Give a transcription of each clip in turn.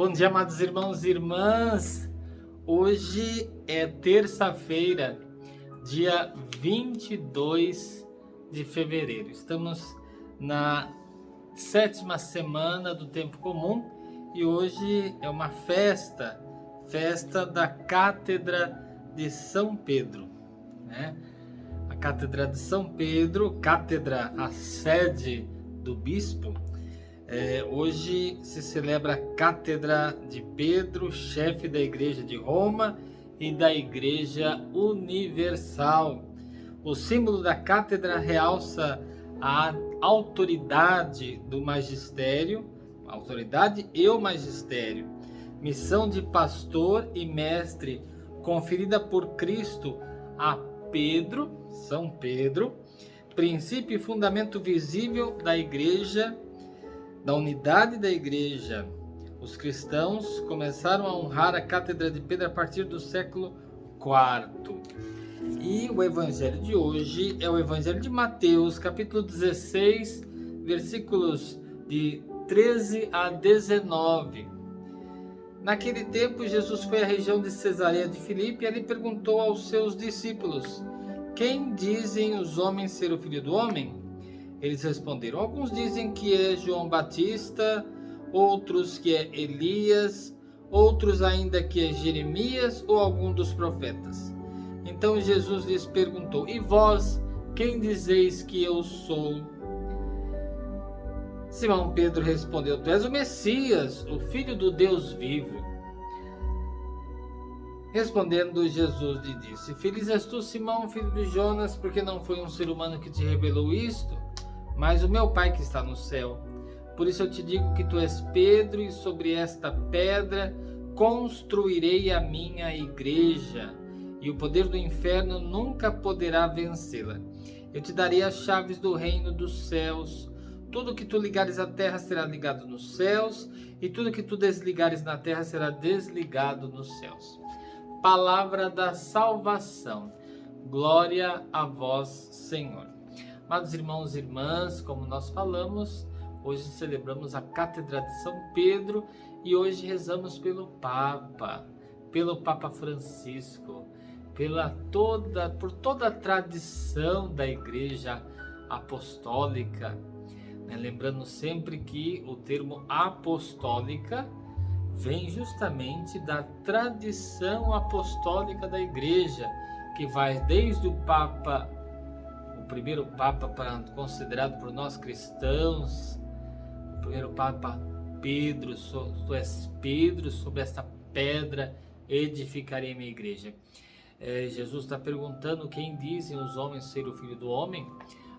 Bom dia, amados irmãos e irmãs. Hoje é terça-feira, dia 22 de fevereiro. Estamos na 7ª semana do tempo comum e hoje é uma festa da Cátedra de São Pedro, né? A Cátedra de São Pedro, a sede do bispo. Hoje se celebra a Cátedra de Pedro, chefe da Igreja de Roma e da Igreja Universal. O símbolo da cátedra realça a autoridade do magistério, a autoridade e o magistério, missão de pastor e mestre conferida por Cristo a Pedro, São Pedro, princípio e fundamento visível da Igreja, da unidade da Igreja. Os cristãos começaram a honrar a Cátedra de Pedro a partir do século IV. E o evangelho de hoje é o evangelho de Mateus, capítulo 16, versículos de 13 a 19. Naquele tempo, Jesus foi à região de Cesareia de Filipe e ele perguntou aos seus discípulos: quem dizem os homens ser o Filho do Homem? Eles responderam: alguns dizem que é João Batista, outros que é Elias, outros ainda que é Jeremias ou algum dos profetas. Então Jesus lhes perguntou: e vós, quem dizeis que eu sou? Simão Pedro respondeu: tu és o Messias, o Filho do Deus vivo. Respondendo, Jesus lhe disse: feliz és tu, Simão, filho de Jonas, porque não foi um ser humano que te revelou isto, mas o meu Pai que está no céu. Por isso eu te digo que tu és Pedro, e sobre esta pedra construirei a minha igreja, e o poder do inferno nunca poderá vencê-la. Eu te darei as chaves do reino dos céus. Tudo que tu ligares à terra será ligado nos céus, e tudo que tu desligares na terra será desligado nos céus. Palavra da salvação. Glória a vós, Senhor. Amados irmãos e irmãs, como nós falamos, hoje celebramos a Cátedra de São Pedro e hoje rezamos pelo Papa Francisco, por toda a tradição da Igreja Apostólica. Lembrando sempre que o termo apostólica vem justamente da tradição apostólica da Igreja, que vai desde o primeiro Papa considerado por nós cristãos, o primeiro Papa Pedro: tu és Pedro, sobre esta pedra edificarei minha igreja. Jesus está perguntando quem dizem os homens ser o Filho do Homem.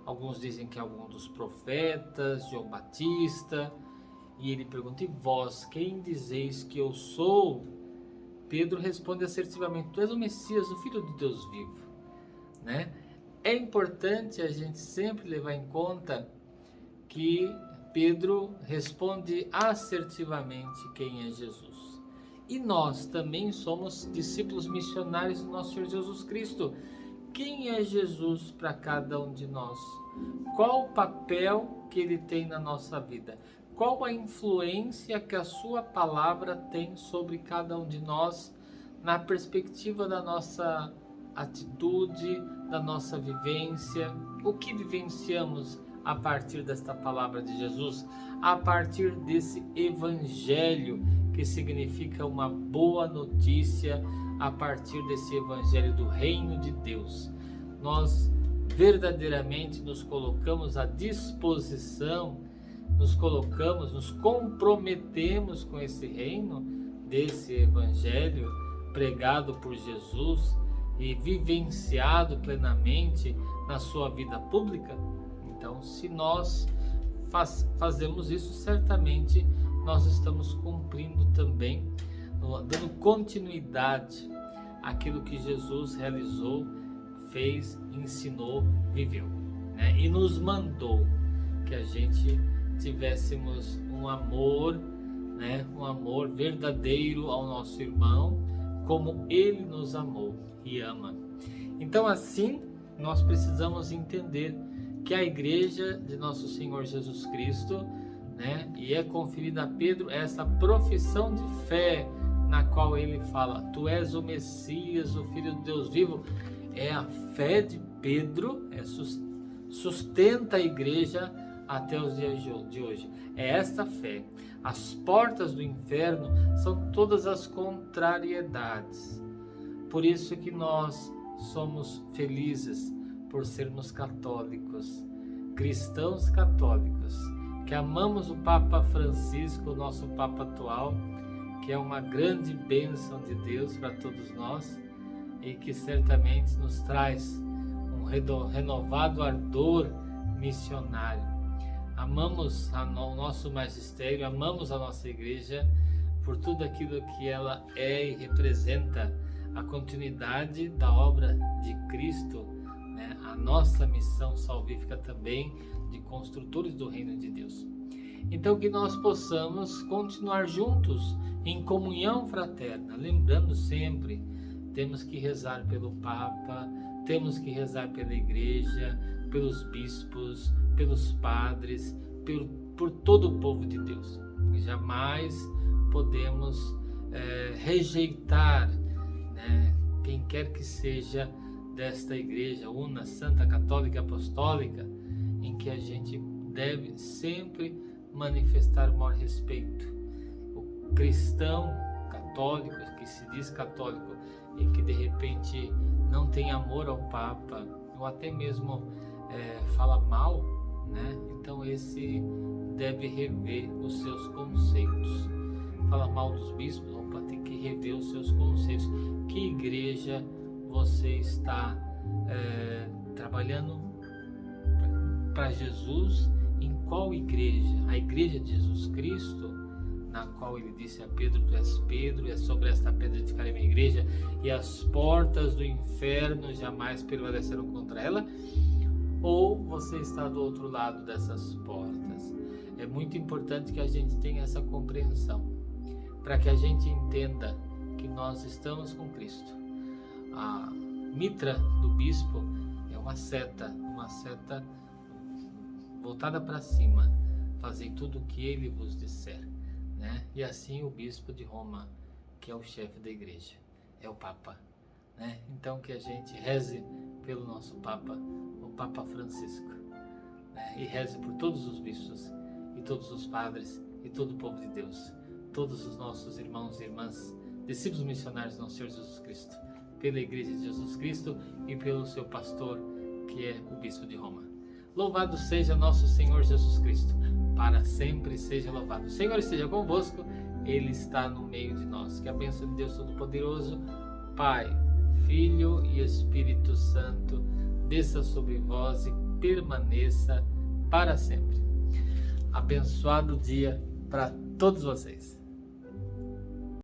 Alguns dizem que é algum dos profetas, João Batista, e ele pergunta: e vós, quem dizeis que eu sou? Pedro responde assertivamente: tu és o Messias, o Filho do Deus vivo, né? É importante a gente sempre levar em conta que Pedro responde assertivamente quem é Jesus. E nós também somos discípulos missionários do nosso Senhor Jesus Cristo. Quem é Jesus para cada um de nós? Qual o papel que ele tem na nossa vida? Qual a influência que a sua palavra tem sobre cada um de nós, na perspectiva da nossa atitude, da nossa vivência? O que vivenciamos a partir desta palavra de Jesus, a partir desse evangelho, que significa uma boa notícia, a partir desse evangelho do reino de Deus? Nós verdadeiramente nos colocamos à disposição, nos comprometemos com esse reino, desse evangelho pregado por Jesus e vivenciado plenamente na sua vida pública? Então, se nós fazemos isso, certamente nós estamos cumprindo também, dando continuidade àquilo que Jesus realizou, fez, ensinou, viveu, né? E nos mandou que a gente tivéssemos um amor, né? Um amor verdadeiro ao nosso irmão, como ele nos amou e ama. Então, assim, nós precisamos entender que a Igreja de Nosso Senhor Jesus Cristo, né? E é conferida a Pedro essa profissão de fé, na qual ele fala: tu és o Messias, o Filho do Deus vivo. É a fé de Pedro, sustenta a igreja até os dias de hoje. É esta fé. As portas do inferno são todas as contrariedades. Por isso que nós somos felizes por sermos católicos, cristãos católicos, que amamos o Papa Francisco, nosso Papa atual, que é uma grande bênção de Deus para todos nós e que certamente nos traz um renovado ardor missionário. Amamos o nosso magistério, amamos a nossa igreja por tudo aquilo que ela é e representa, a continuidade da obra de Cristo, né? A nossa missão salvífica também de construtores do reino de Deus. Então que nós possamos continuar juntos em comunhão fraterna, lembrando sempre, temos que rezar pelo Papa, temos que rezar pela igreja, pelos bispos, pelos padres, por todo o povo de Deus. E jamais podemos rejeitar, né, quem quer que seja desta igreja una, santa, católica, apostólica, em que a gente deve sempre manifestar o maior respeito. O cristão católico, que se diz católico e que de repente não tem amor ao Papa, ou até mesmo fala mal, né? Então esse deve rever os seus conceitos. Fala mal dos bispos, opa, tem que rever os seus conceitos. Que igreja você está trabalhando para Jesus? Em qual igreja? A igreja de Jesus Cristo, na qual ele disse a Pedro: tu és Pedro, e é sobre esta pedra edificarei minha igreja, e as portas do inferno jamais prevalecerão contra ela? Ou você está do outro lado dessas portas? É muito importante que a gente tenha essa compreensão, para que a gente entenda que nós estamos com Cristo. A mitra do bispo é uma seta voltada para cima. Fazei tudo o que ele vos disser, né? E assim o bispo de Roma, que é o chefe da igreja, é o Papa, né? Então que a gente reze pelo nosso Papa, o Papa Francisco, né? E reze por todos os bispos e todos os padres e todo o povo de Deus, todos os nossos irmãos e irmãs, discípulos missionários do nosso Senhor Jesus Cristo, pela Igreja de Jesus Cristo e pelo seu pastor, que é o Bispo de Roma. Louvado seja nosso Senhor Jesus Cristo, para sempre seja louvado. O Senhor esteja convosco, Ele está no meio de nós. Que a bênção de Deus Todo-Poderoso, Pai, Filho e Espírito Santo, desça sobre vós e permaneça para sempre. Abençoado dia para todos vocês.